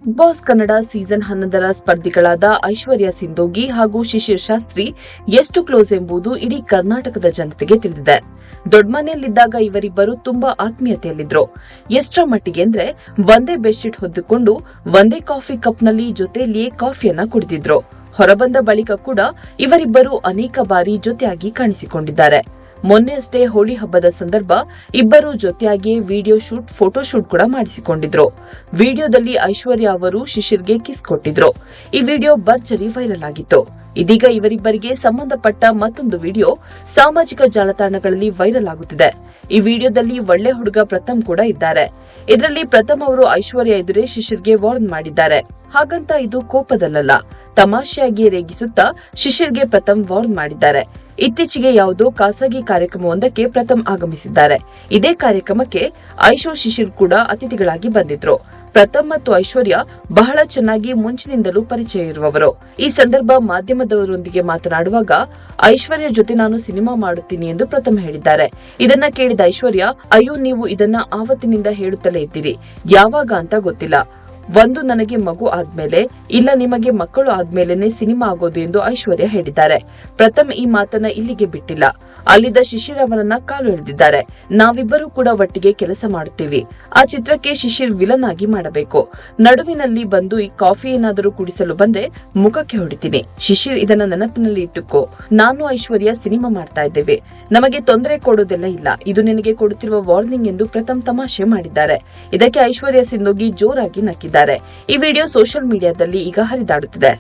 Big boss Kannada season 11ರ ಸ್ಪರ್ಧಿಗಳಾದ ಐಶ್ವರ್ಯ ಸಿಂಧೋಗಿ ಹಾಗೂ ಶಿಶಿರ್ ಶಾಸ್ತ್ರಿ ಎಷ್ಟು close ಎಂಬುದು ಇಡೀ ಕರ್ನಾಟಕದ ಜನತೆಗೆ ತಿಳಿದಿದೆ. ದೊಡ್ಡಮನೆಯಲ್ಲಿದ್ದಾಗ ಇವರಿಬ್ಬರು ತುಂಬಾ ಆತ್ಮೀಯತೆಯಲ್ಲಿದ್ರು. ಎಷ್ಟರ ಮಟ್ಟಿಗೆ ಅಂದ್ರೆ ಒಂದೇ ಬೆಡ್ಶೀಟ್ ಹೊದ್ದುಕೊಂಡು ಒಂದೇ ಕಾಫಿ ಕಪ್ನಲ್ಲಿ ಜೊತೆಯಲ್ಲಿಯೇ ಕಾಫಿಯನ್ನ ಕುಡಿದಿದ್ರು. ಹೊರಬಂದ ಬಳಿಕ ಕೂಡ ಇವರಿಬ್ಬರು ಅನೇಕ ಬಾರಿ ಜೊತೆಯಾಗಿ ಕಾಣಿಸಿಕೊಂಡಿದ್ದಾರೆ. ಮೊನ್ನೆಯಷ್ಟೇ ಹೋಳಿ ಹಬ್ಬದ ಸಂದರ್ಭ ಇಬ್ಬರು ಜೊತೆಯಾಗಿ ವಿಡಿಯೋ ಶೂಟ್, ಫೋಟೋ ಶೂಟ್ ಕೂಡ ಮಾಡಿಸಿಕೊಂಡಿದ್ರು. ವಿಡಿಯೋದಲ್ಲಿ ಐಶ್ವರ್ಯ ಅವರು ಶಿಶಿರ್ಗೆ ಕಿಸ್ ಕೊಟ್ಟಿದ್ರು. ಈ ವಿಡಿಯೋ ಭರ್ಜರಿ ವೈರಲ್ ಆಗಿತ್ತು. ಇದೀಗ ಇವರಿಬ್ಬರಿಗೆ ಸಂಬಂಧಪಟ್ಟ ಮತ್ತೊಂದು ವಿಡಿಯೋ ಸಾಮಾಜಿಕ ಜಾಲತಾಣಗಳಲ್ಲಿ ವೈರಲ್ ಆಗುತ್ತಿದೆ. ಈ ವಿಡಿಯೋದಲ್ಲಿ ಒಳ್ಳೆ ಹುಡುಗ ಪ್ರಥಮ್ ಕೂಡ ಇದ್ದಾರೆ. ಇದರಲ್ಲಿ ಪ್ರಥಮ್ ಅವರು ಐಶ್ವರ್ಯ ಎದುರೇ ಶಿಶಿರ್ಗೆ ವಾರ್ನ್ ಮಾಡಿದ್ದಾರೆ. ಹಾಗಂತ ಇದು ಕೋಪದಲ್ಲ, ತಮಾಷೆಯಾಗಿ ರೇಗಿಸುತ್ತಾ ಶಿಶಿರ್ಗೆ ಪ್ರಥಮ್ ವಾರ್ನ್ ಮಾಡಿದ್ದಾರೆ. ಇತ್ತೀಚೆಗೆ ಯಾವುದೋ ಖಾಸಗಿ ಕಾರ್ಯಕ್ರಮವೊಂದಕ್ಕೆ ಪ್ರಥಮ್ ಆಗಮಿಸಿದ್ದಾರೆ. ಇದೇ ಕಾರ್ಯಕ್ರಮಕ್ಕೆ ಐಶು, ಶಿಶಿರ್ ಕೂಡ ಅತಿಥಿಗಳಾಗಿ ಬಂದಿದ್ರು. ಪ್ರಥಮ್ ಮತ್ತು ಐಶ್ವರ್ಯ ಬಹಳ ಚೆನ್ನಾಗಿ ಮುಂಚಿನಿಂದಲೂ ಪರಿಚಯ ಇರುವವರು. ಈ ಸಂದರ್ಭ ಮಾಧ್ಯಮದವರೊಂದಿಗೆ ಮಾತನಾಡುವಾಗ ಐಶ್ವರ್ಯ ಜೊತೆ ನಾನು ಸಿನಿಮಾ ಮಾಡುತ್ತೀನಿ ಎಂದು ಪ್ರಥಮ್ ಹೇಳಿದ್ದಾರೆ. ಇದನ್ನ ಕೇಳಿದ ಐಶ್ವರ್ಯ, ಅಯ್ಯೋ ನೀವು ಇದನ್ನ ಆವತ್ತಿನಿಂದ ಹೇಳುತ್ತಲೇ ಇದ್ದೀರಿ, ಯಾವಾಗ ಅಂತ ಗೊತ್ತಿಲ್ಲ. ಒಂದು ನನಗೆ ಮಗು ಆದ್ಮೇಲೆ, ಇಲ್ಲ ನಿಮಗೆ ಮಕ್ಕಳು ಆದ್ಮೇಲೆನೆ ಸಿನಿಮಾ ಆಗೋದು ಎಂದು ಐಶ್ವರ್ಯ ಹೇಳಿದ್ದಾರೆ. ಪ್ರಥಮ್ ಈ ಮಾತನ್ನ ಇಲ್ಲಿಗೆ ಬಿಟ್ಟಿಲ್ಲ. ಅಲ್ಲಿದ್ದ ಶಿಶಿರ್ ಅವರನ್ನ ಕಾಲು ಎಳೆದಿದ್ದಾರೆ. ನಾವಿಬ್ಬರು ಕೂಡ ಒಟ್ಟಿಗೆ ಕೆಲಸ ಮಾಡುತ್ತೀವಿ. ಆ ಚಿತ್ರಕ್ಕೆ ಶಿಶಿರ್ ವಿಲನ್ ಆಗಿ ಮಾಡಬೇಕು. ನಡುವಿನಲ್ಲಿ ಬಂದು ಈ ಕಾಫಿ ಏನಾದರೂ ಕುಡಿಸಲು ಬಂದ್ರೆ ಮುಖಕ್ಕೆ ಹೊಡಿತೀನಿ. ಶಿಶಿರ್ ಇದನ್ನ ನೆನಪಿನಲ್ಲಿ ಇಟ್ಟುಕೋ. ನಾನು ಐಶ್ವರ್ಯ ಸಿನಿಮಾ ಮಾಡ್ತಾ ಇದ್ದೇವೆ. ನಮಗೆ ತೊಂದರೆ ಕೊಡೋದೆಲ್ಲ ಇಲ್ಲ. ಇದು ನಿನಗೆ ಕೊಡುತ್ತಿರುವ ವಾರ್ನಿಂಗ್ ಎಂದು ಪ್ರಥಮ್ ತಮಾಷೆ ಮಾಡಿದ್ದಾರೆ. ಇದಕ್ಕೆ ಐಶ್ವರ್ಯ ಸಿಂಧೋಗಿ ಜೋರಾಗಿ ನಕ್ಕಿದ್ದಾರೆ. ಈ ವಿಡಿಯೋ ಸೋಷಿಯಲ್ ಮೀಡಿಯಾದಲ್ಲಿ ಈಗ ಹರಿದಾಡುತ್ತಿದೆ.